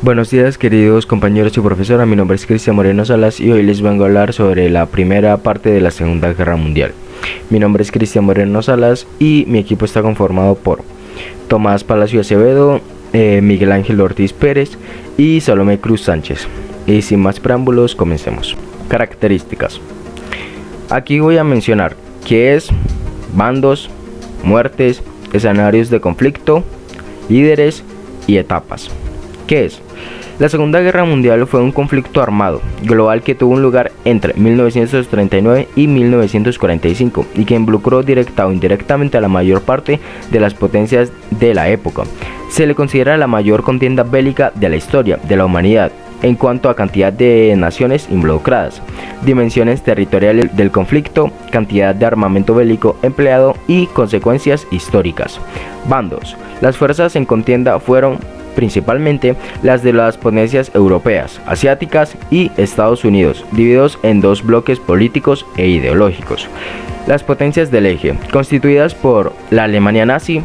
Buenos días, queridos compañeros y profesora, mi nombre es Cristian Moreno Salas y hoy les vengo a hablar sobre la primera parte de la Segunda Guerra Mundial. Mi nombre es Cristian Moreno Salas y mi equipo está conformado por Tomás Palacio Acevedo, Miguel Ángel Ortiz Pérez y Salomé Cruz Sánchez. Y sin más preámbulos, comencemos. Características. Aquí voy a mencionar qué es, bandos, muertes, escenarios de conflicto, líderes y etapas. ¿Qué es? La Segunda Guerra Mundial fue un conflicto armado global que tuvo un lugar entre 1939 y 1945 y que involucró directa o indirectamente a la mayor parte de las potencias de la época. Se le considera la mayor contienda bélica de la historia de la humanidad en cuanto a cantidad de naciones involucradas, dimensiones territoriales del conflicto, cantidad de armamento bélico empleado y consecuencias históricas. Bandos. Las fuerzas en contienda fueron principalmente las de las potencias europeas, asiáticas y Estados Unidos, divididos en dos bloques políticos e ideológicos. Las potencias del eje, constituidas por la Alemania nazi,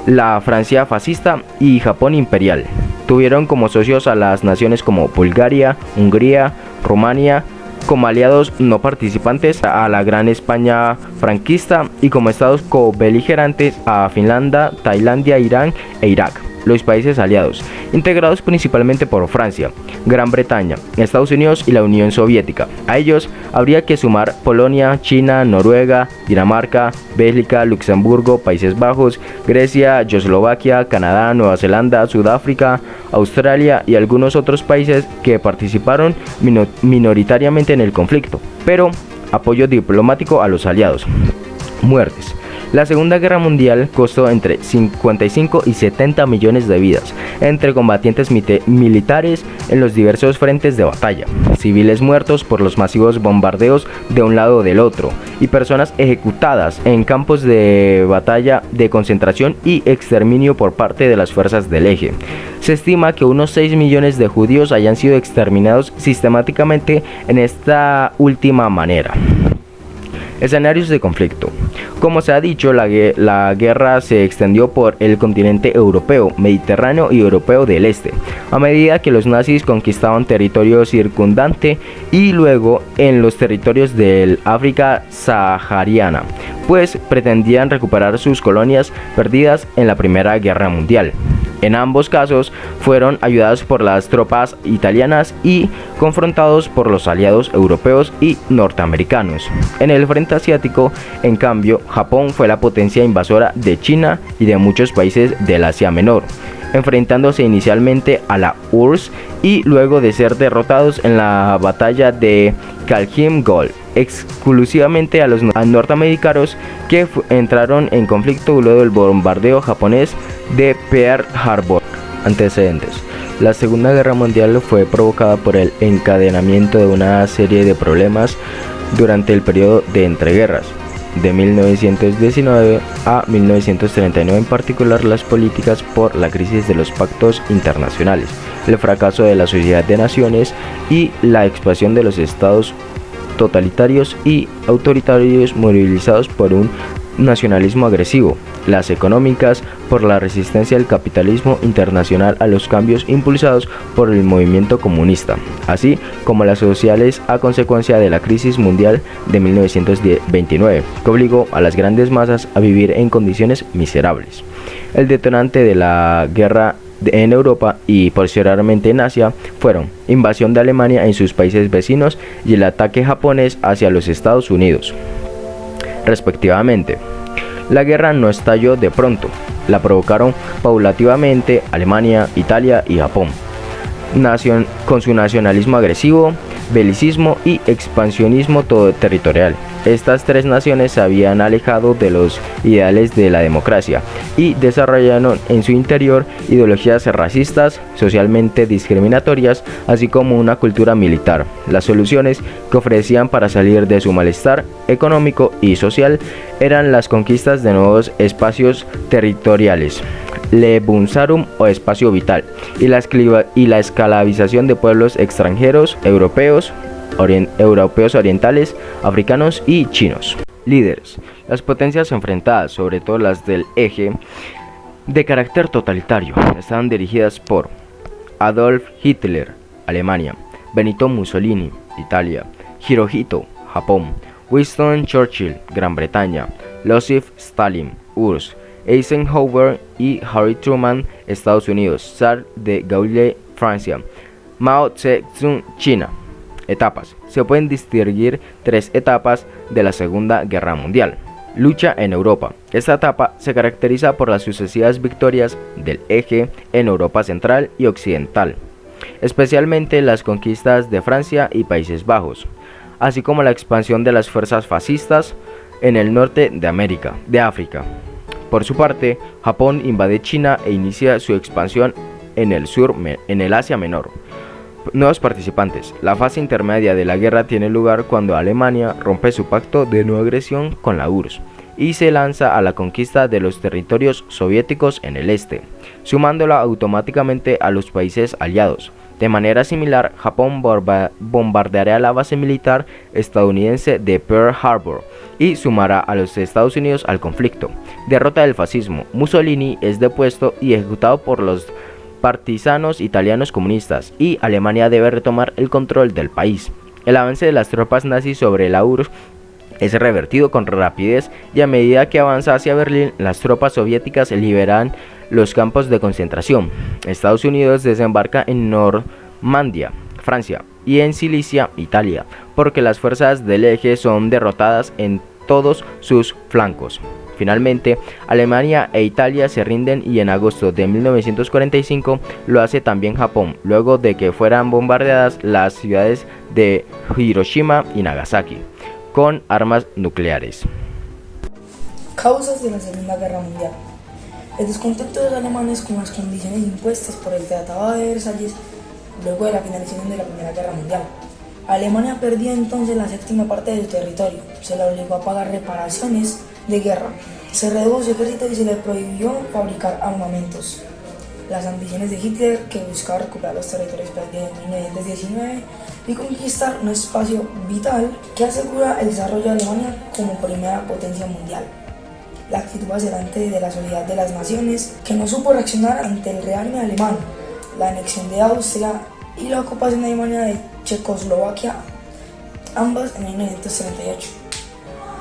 la Francia fascista y Japón imperial, tuvieron como socios a las naciones como Bulgaria, Hungría, Rumania, como aliados no participantes a la Gran España franquista y como estados co-beligerantes a Finlandia, Tailandia, Irán e Irak. Los países aliados, integrados principalmente por Francia, Gran Bretaña, Estados Unidos y la Unión Soviética. A ellos habría que sumar Polonia, China, Noruega, Dinamarca, Bélgica, Luxemburgo, Países Bajos, Grecia, Yugoslavia, Canadá, Nueva Zelanda, Sudáfrica, Australia y algunos otros países que participaron minoritariamente en el conflicto, pero apoyo diplomático a los aliados. Muertes. La Segunda Guerra Mundial costó entre 55 y 70 millones de vidas entre combatientes militares en los diversos frentes de batalla, civiles muertos por los masivos bombardeos de un lado o del otro, y personas ejecutadas en campos de batalla de concentración y exterminio por parte de las fuerzas del eje. Se estima que unos 6 millones de judíos hayan sido exterminados sistemáticamente en esta última manera. Escenarios de conflicto. Como se ha dicho, la guerra se extendió por el continente europeo, mediterráneo y europeo del este, a medida que los nazis conquistaban territorio circundante y luego en los territorios del África sahariana, pues pretendían recuperar sus colonias perdidas en la Primera Guerra Mundial. En ambos casos fueron ayudados por las tropas italianas y confrontados por los aliados europeos y norteamericanos. En el frente asiático, en cambio, Japón fue la potencia invasora de China y de muchos países del Asia Menor, enfrentándose inicialmente a la URSS y luego de ser derrotados en la batalla de Khalkhin Gol, exclusivamente a los norteamericanos que entraron en conflicto luego del bombardeo japonés de Pearl Harbor. Antecedentes. La Segunda Guerra Mundial fue provocada por el encadenamiento de una serie de problemas durante el periodo de entreguerras, de 1919 a 1939, en particular las políticas por la crisis de los pactos internacionales, el fracaso de la Sociedad de Naciones y la expansión de los estados totalitarios y autoritarios movilizados por un nacionalismo agresivo, las económicas por la resistencia del capitalismo internacional a los cambios impulsados por el movimiento comunista, así como las sociales a consecuencia de la crisis mundial de 1929, que obligó a las grandes masas a vivir en condiciones miserables. El detonante de la guerra en Europa y posteriormente en Asia fueron invasión de Alemania en sus países vecinos y el ataque japonés hacia los Estados Unidos, respectivamente. La guerra no estalló de pronto, la provocaron paulativamente Alemania, Italia y Japón, con su nacionalismo agresivo, belicismo y expansionismo territorial. Estas tres naciones se habían alejado de los ideales de la democracia y desarrollaron en su interior ideologías racistas, socialmente discriminatorias, así como una cultura militar. Las soluciones que ofrecían para salir de su malestar económico y social eran las conquistas de nuevos espacios territoriales, Lebensraum o espacio vital, y la esclavización de pueblos extranjeros, europeos orientales, africanos y chinos. Líderes. Las potencias enfrentadas, sobre todo las del eje, de carácter totalitario, estaban dirigidas por Adolf Hitler, Alemania; Benito Mussolini, Italia; Hirohito, Japón; Winston Churchill, Gran Bretaña; Joseph Stalin, URSS; Eisenhower y Harry Truman, Estados Unidos; Charles de Gaulle, Francia; Mao Zedong, China. Etapas. Se pueden distinguir tres etapas de la Segunda Guerra Mundial. Lucha en Europa. Esta etapa se caracteriza por las sucesivas victorias del Eje en Europa Central y Occidental, especialmente las conquistas de Francia y Países Bajos, así como la expansión de las fuerzas fascistas en el norte de África. Por su parte, Japón invade China e inicia su expansión en el Asia Menor. Nuevos participantes. La fase intermedia de la guerra tiene lugar cuando Alemania rompe su pacto de no agresión con la URSS y se lanza a la conquista de los territorios soviéticos en el este, sumándola automáticamente a los países aliados. De manera similar, Japón bombardeará la base militar estadounidense de Pearl Harbor y sumará a los Estados Unidos al conflicto. Derrota del fascismo. Mussolini es depuesto y ejecutado por los partisanos italianos comunistas y Alemania debe retomar el control del país. El avance de las tropas nazis sobre la URSS es revertido con rapidez y a medida que avanza hacia Berlín, las tropas soviéticas liberan los campos de concentración. Estados Unidos desembarca en Normandía, Francia, y en Sicilia, Italia, porque las fuerzas del eje son derrotadas en todos sus flancos. Finalmente, Alemania e Italia se rinden y en agosto de 1945 lo hace también Japón, luego de que fueran bombardeadas las ciudades de Hiroshima y Nagasaki con armas nucleares. Causas de la Segunda Guerra Mundial. El descontento de los alemanes con las condiciones impuestas por el Tratado de Versalles luego de la finalización de la Primera Guerra Mundial. Alemania perdió entonces la séptima parte de su territorio, se le obligó a pagar reparaciones de guerra, se redujo su ejército y se le prohibió fabricar armamentos. Las ambiciones de Hitler, que buscaba recuperar los territorios perdidos en 1919 y conquistar un espacio vital que asegura el desarrollo de Alemania como primera potencia mundial. La actitud vacilante de la sociedad de las naciones, que no supo reaccionar ante el rearme alemán, la anexión de Austria y la ocupación de Alemania de Checoslovaquia, ambas en 1938.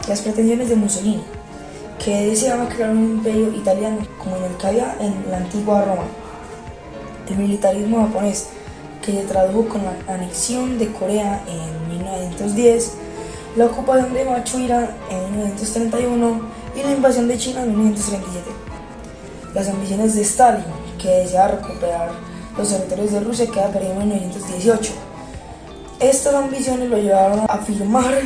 Las pretensiones de Mussolini, que deseaba crear un imperio italiano como en el que había en la antigua Roma. El militarismo japonés, que se tradujo con la anexión de Corea en 1910, la ocupación de Manchuria en 1931 y la invasión de China en 1937. Las ambiciones de Stalin, que deseaba recuperar los territorios de Rusia que había perdido en 1918. Estas ambiciones lo llevaron a firmar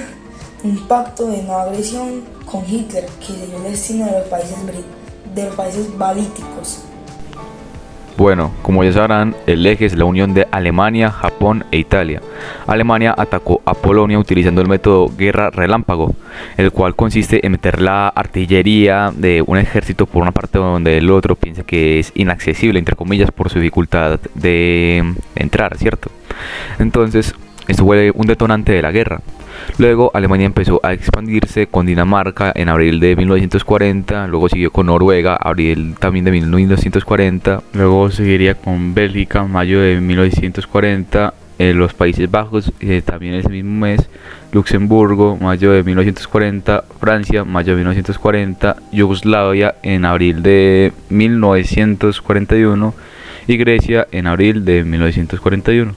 un pacto de no agresión con Hitler, que selló el destino de los países balíticos. Bueno, como ya sabrán, el eje es la unión de Alemania, Japón e Italia. Alemania atacó a Polonia utilizando el método guerra relámpago, el cual consiste en meter la artillería de un ejército por una parte donde el otro piensa que es inaccesible, entre comillas, por su dificultad de entrar, ¿cierto? Entonces, esto fue un detonante de la guerra. Luego Alemania empezó a expandirse con Dinamarca en abril de 1940, luego siguió con Noruega, abril también de 1940, luego seguiría con Bélgica, mayo de 1940, los Países Bajos también ese mismo mes, Luxemburgo, mayo de 1940, Francia, mayo de 1940, Yugoslavia en abril de 1941 y Grecia en abril de 1941.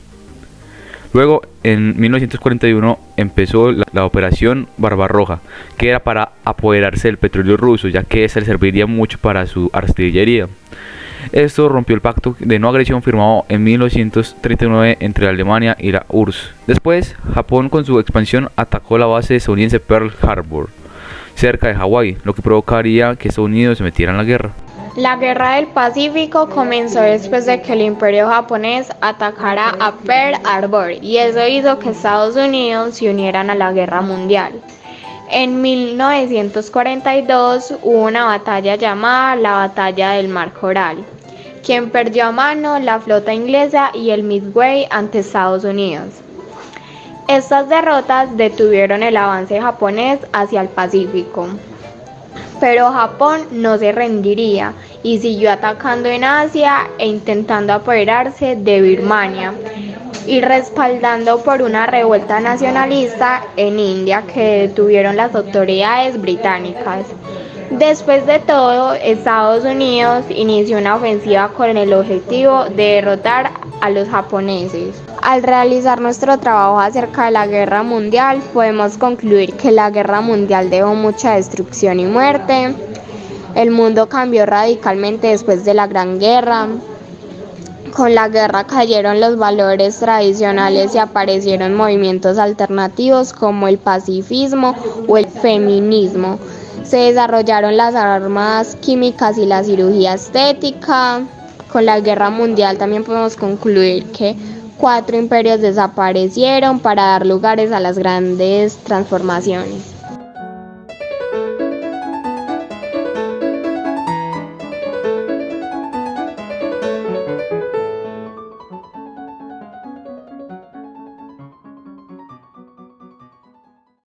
Luego, en 1941, empezó la operación Barbarroja, que era para apoderarse del petróleo ruso, ya que ese le serviría mucho para su artillería. Esto rompió el pacto de no agresión firmado en 1939 entre Alemania y la URSS. Después, Japón con su expansión atacó la base estadounidense Pearl Harbor, cerca de Hawái, lo que provocaría que Estados Unidos se metiera en la guerra. La Guerra del Pacífico comenzó después de que el Imperio japonés atacara a Pearl Harbor y eso hizo que Estados Unidos se unieran a la Guerra Mundial. En 1942 hubo una batalla llamada la Batalla del Mar Coral, quien perdió a mano la flota inglesa y el Midway ante Estados Unidos. Estas derrotas detuvieron el avance japonés hacia el Pacífico. Pero Japón no se rendiría y siguió atacando en Asia e intentando apoderarse de Birmania y respaldando por una revuelta nacionalista en India que detuvieron las autoridades británicas. Después de todo, Estados Unidos inició una ofensiva con el objetivo de derrotar a los japoneses. Al realizar nuestro trabajo acerca de la guerra mundial, podemos concluir que la guerra mundial dejó mucha destrucción y muerte. El mundo cambió radicalmente después de la Gran Guerra. Con la guerra cayeron los valores tradicionales y aparecieron movimientos alternativos como el pacifismo o el feminismo. Se desarrollaron las armas químicas y la cirugía estética. Con la guerra mundial también podemos concluir que 4 imperios desaparecieron para dar lugares a las grandes transformaciones.